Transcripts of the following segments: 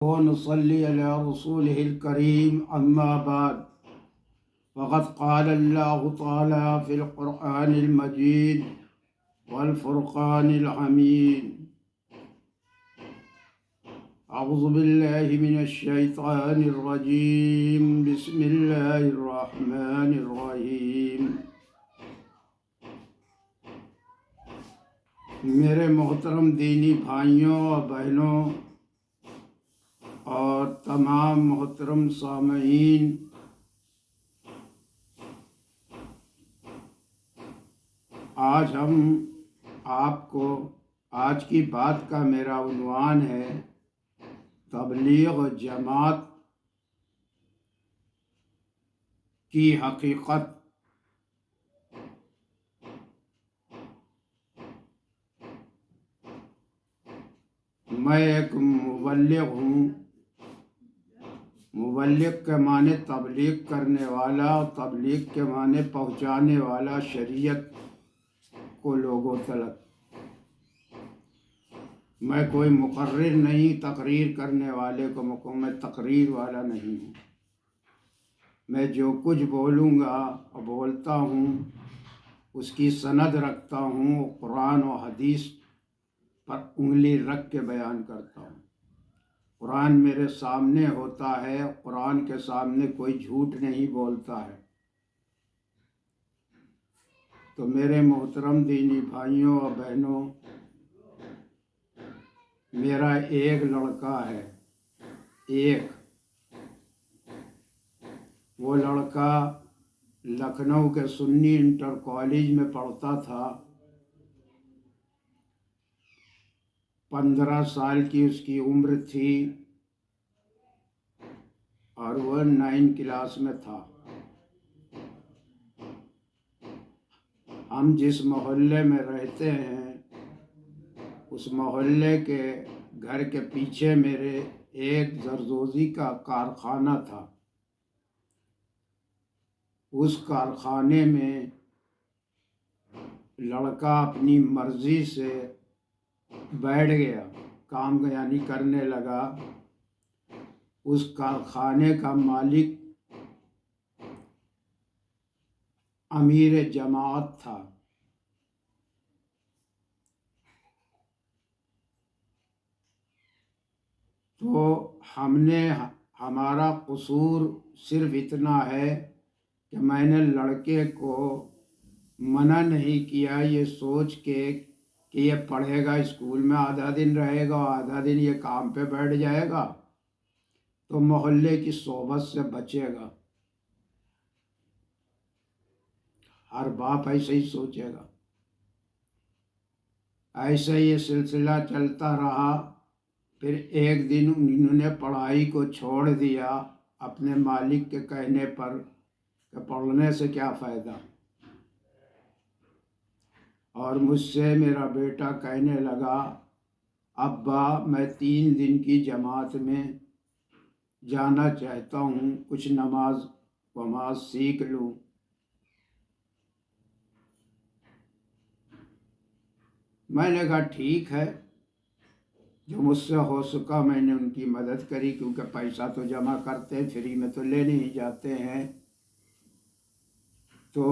ونصلي على رسوله الكريم أما بعد فقد قال الله تعالى في القرآن المجيد والفرقان الحميد أعوذ بالله من الشيطان الرجيم بسم الله الرحمن الرحيم میرے محترم دینی بھائیوں اور بہنوں اور تمام محترم سامعین، آج ہم آپ کو آج کی بات کا میرا عنوان ہے تبلیغ جماعت کی حقیقت۔ میں ایک مبلغ ہوں۔ مبلغ کے معنی تبلیغ کرنے والا، اور تبلیغ کے معنی پہنچانے والا شریعت کو لوگوں تک۔ میں کوئی مقرر نہیں، تقریر کرنے والے کو میں تقریر والا نہیں ہوں۔ میں جو کچھ بولوں گا اور بولتا ہوں اس کی سند رکھتا ہوں، قرآن و حدیث پر انگلی رکھ کے بیان کرتا ہوں۔ قرآن میرے سامنے ہوتا ہے، قرآن کے سامنے کوئی جھوٹ نہیں بولتا ہے۔ تو میرے محترم دینی بھائیوں اور بہنوں، میرا ایک لڑکا ہے، وہ لڑکا لکھنؤ کے سنی انٹر کالج میں پڑھتا تھا۔ 15 سال کی اس کی عمر تھی اور وہ 9 کلاس میں تھا۔ ہم جس محلے میں رہتے ہیں اس محلے کے گھر کے پیچھے میرے ایک زردوزی کا کارخانہ تھا۔ اس کارخانے میں لڑکا اپنی مرضی سے بیٹھ گیا، کام یعنی کرنے لگا۔ اس کارخانے کا مالک امیر جماعت تھا۔ تو ہمارا قصور صرف اتنا ہے کہ میں نے لڑکے کو منع نہیں کیا، یہ سوچ کے کہ یہ پڑھے گا، اسکول میں آدھا دن رہے گا اور آدھا دن یہ کام پہ بیٹھ جائے گا تو محلے کی صحبت سے بچے گا۔ ہر باپ ایسے ہی سوچے گا۔ ایسے یہ سلسلہ چلتا رہا۔ پھر ایک دن انہوں نے پڑھائی کو چھوڑ دیا اپنے مالک کے کہنے پر کہ پڑھنے سے کیا فائدہ، اور مجھ سے میرا بیٹا کہنے لگا، ابا میں 3 دن کی جماعت میں جانا چاہتا ہوں، کچھ نماز وماز سیکھ لوں۔ میں نے کہا ٹھیک ہے، جو مجھ سے ہو سکا میں نے ان کی مدد کری، کیونکہ پیسہ تو جمع کرتے ہیں، فری میں تو لے نہیں جاتے ہیں۔ تو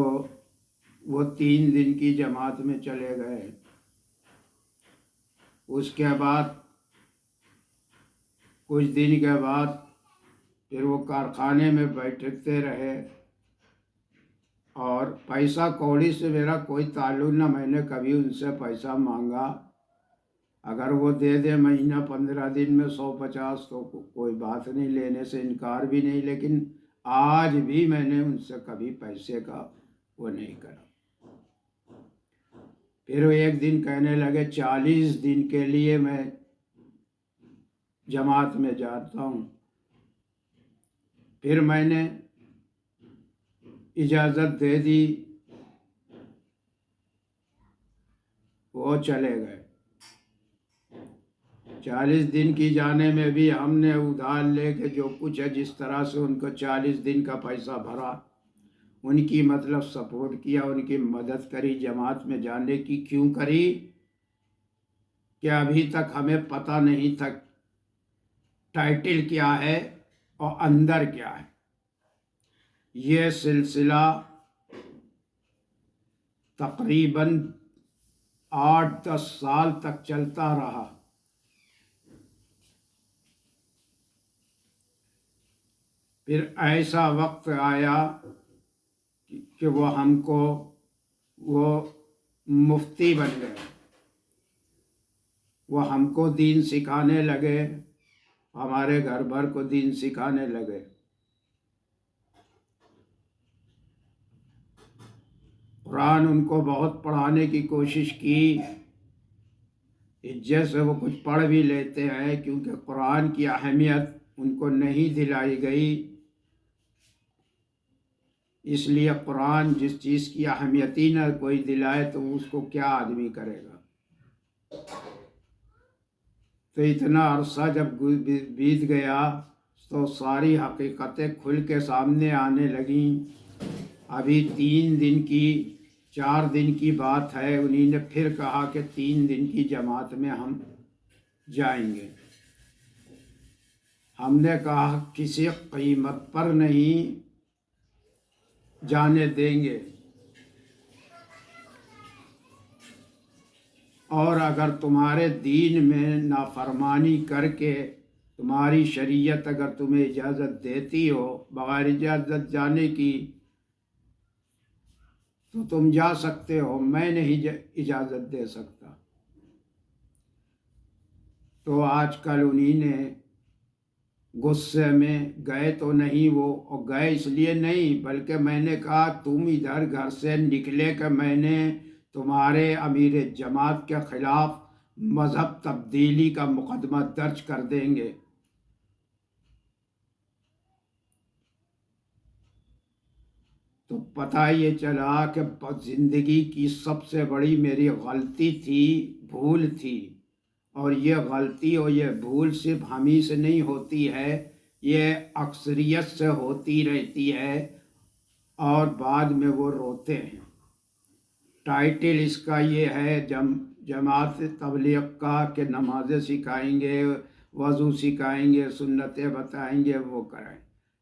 وہ 3 دن کی جماعت میں چلے گئے۔ اس کے بعد کچھ دن کے بعد پھر وہ کارخانے میں بیٹھتے رہے، اور پیسہ کوڑی سے میرا کوئی تعلق نہ، میں نے کبھی ان سے پیسہ مانگا۔ اگر وہ دے دے مہینہ 15 دن میں 150 تو کوئی بات نہیں، لینے سے انکار بھی نہیں، لیکن آج بھی میں نے ان سے کبھی پیسے کا وہ نہیں کرا۔ پھر وہ ایک دن کہنے لگے 40 دن کے لیے میں جماعت میں جاتا ہوں۔ پھر میں نے اجازت دے دی، وہ چلے گئے۔ 40 دن کی جانے میں بھی ہم نے ادھار لے کے جو کچھ ہے جس طرح سے ان کو 40 دن کا پیسہ بھرا، ان کی مطلب سپورٹ کیا، ان کی مدد کری جماعت میں جانے کی۔ کیوں کری کہ ابھی تک ہمیں پتہ نہیں تھا ٹائٹل کیا ہے اور اندر کیا ہے۔ یہ سلسلہ تقریباً 8-10 سال تک چلتا رہا۔ پھر ایسا وقت آیا کہ وہ مفتی بن گئے، وہ ہم کو دین سکھانے لگے، ہمارے گھر بھر کو دین سکھانے لگے۔ قرآن ان کو بہت پڑھانے کی کوشش کی، جیسے وہ کچھ پڑھ بھی لیتے ہیں، کیونکہ قرآن کی اہمیت ان کو نہیں دلائی گئی۔ اس لیے قرآن جس چیز کی اہمیت ہی نہ کوئی دلائے تو اس کو کیا آدمی کرے گا۔ تو اتنا عرصہ جب بیت گیا تو ساری حقیقتیں کھل کے سامنے آنے لگیں۔ ابھی 4 دن کی بات ہے، انہی نے پھر کہا کہ 3 دن کی جماعت میں ہم جائیں گے۔ ہم نے کہا کسی قیمت پر نہیں جانے دیں گے، اور اگر تمہارے دین میں نافرمانی کر کے تمہاری شریعت اگر تمہیں اجازت دیتی ہو بغیر اجازت جانے کی تو تم جا سکتے ہو، میں نہیں اجازت دے سکتا۔ تو آج کل انہی نے غصے میں گئے تو نہیں، وہ گئے اس لیے نہیں، بلکہ میں نے کہا تم ادھر گھر سے نکلے کہ میں نے تمہارے امیر جماعت کے خلاف مذہب تبدیلی کا مقدمہ درج کر دیں گے۔ تو پتہ یہ چلا کہ زندگی کی سب سے بڑی میری غلطی تھی، بھول تھی، اور یہ غلطی اور یہ بھول صرف ہمیں سے نہیں ہوتی ہے، یہ اکثریت سے ہوتی رہتی ہے، اور بعد میں وہ روتے ہیں۔ ٹائٹل اس کا یہ ہے جماعت تبلیغ کا کہ نمازیں سکھائیں گے، وضو سکھائیں گے، سنتیں بتائیں گے، وہ کریں،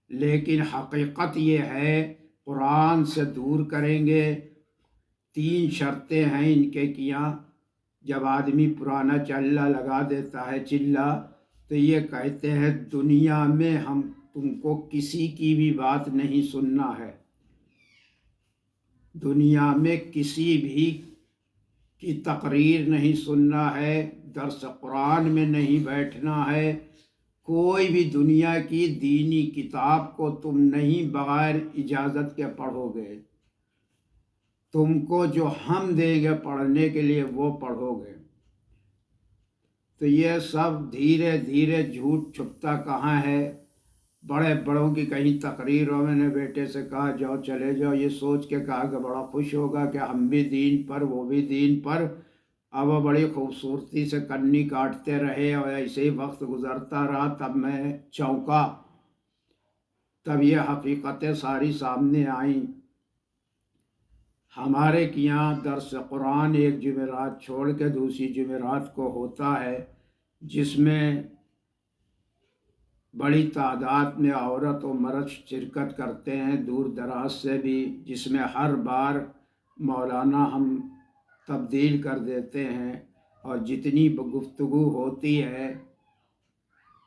لیکن حقیقت یہ ہے قرآن سے دور کریں گے۔ 3 شرطیں ہیں ان کے کیا۔ جب آدمی پرانا چلہ لگا دیتا ہے چلہ، تو یہ کہتے ہیں دنیا میں ہم تم کو کسی کی بھی بات نہیں سننا ہے، دنیا میں کسی بھی کی تقریر نہیں سننا ہے، درس قرآن میں نہیں بیٹھنا ہے، کوئی بھی دنیا کی دینی کتاب کو تم نہیں بغیر اجازت کے پڑھو گے، تم کو جو ہم دیں گے پڑھنے کے لیے وہ پڑھو گے۔ تو یہ سب دھیرے دھیرے جھوٹ چھپتا کہاں ہے۔ بڑے بڑوں کی کہیں تقریروں میں نے بیٹے سے کہا جاؤ چلے جاؤ، یہ سوچ کے کہا کہ بڑا خوش ہوگا کہ ہم بھی دین پر وہ بھی دین پر۔ اب وہ بڑی خوبصورتی سے کنی کاٹتے رہے اور ایسے ہی وقت گزرتا رہا، تب میں چونکا، تب یہ حقیقتیں ساری سامنے آئیں۔ ہمارے یہاں درس قرآن ایک جمعرات چھوڑ کے دوسری جمعرات کو ہوتا ہے، جس میں بڑی تعداد میں عورت و مرد شرکت کرتے ہیں، دور دراز سے بھی، جس میں ہر بار مولانا ہم تبدیل کر دیتے ہیں، اور جتنی گفتگو ہوتی ہے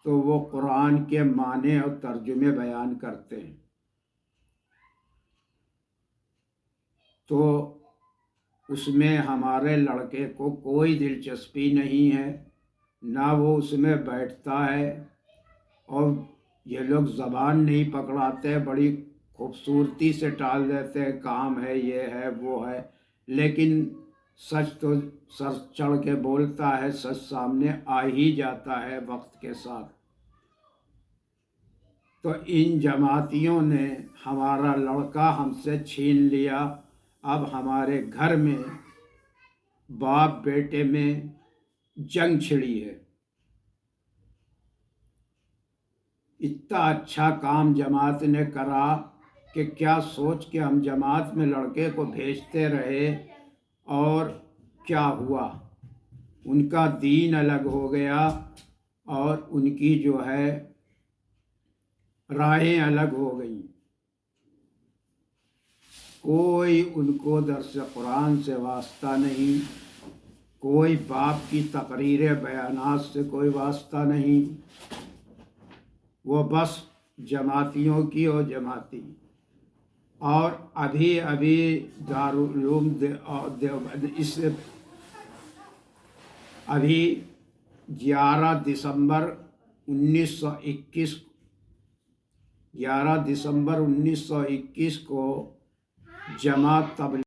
تو وہ قرآن کے معنی اور ترجمے بیان کرتے ہیں۔ تو اس میں ہمارے لڑکے کو کوئی دلچسپی نہیں ہے، نہ وہ اس میں بیٹھتا ہے، اور یہ لوگ زبان نہیں پکڑاتے، بڑی خوبصورتی سے ٹال دیتے ہیں، کام ہے، یہ ہے، وہ ہے، لیکن سچ تو سر چڑھ کے بولتا ہے، سچ سامنے آ ہی جاتا ہے وقت کے ساتھ۔ تو ان جماعتیوں نے ہمارا لڑکا ہم سے چھین لیا۔ اب ہمارے گھر میں باپ بیٹے میں جنگ چھڑی ہے۔ اتنا اچھا کام جماعت نے کرا کہ کیا سوچ کے ہم جماعت میں لڑکے کو بھیجتے رہے، اور کیا ہوا، ان کا دین الگ ہو گیا اور ان کی جو ہے راہیں الگ ہو گئیں. کوئی ان کو درس قرآن سے واسطہ نہیں، کوئی باپ کی تقریر بیانات سے کوئی واسطہ نہیں، وہ بس جماعتیوں کی اور جماعتی. اور ابھی دارالعلوم دیوبند اس سے ابھی 11 دسمبر 1921 کو جماعت تبلیغ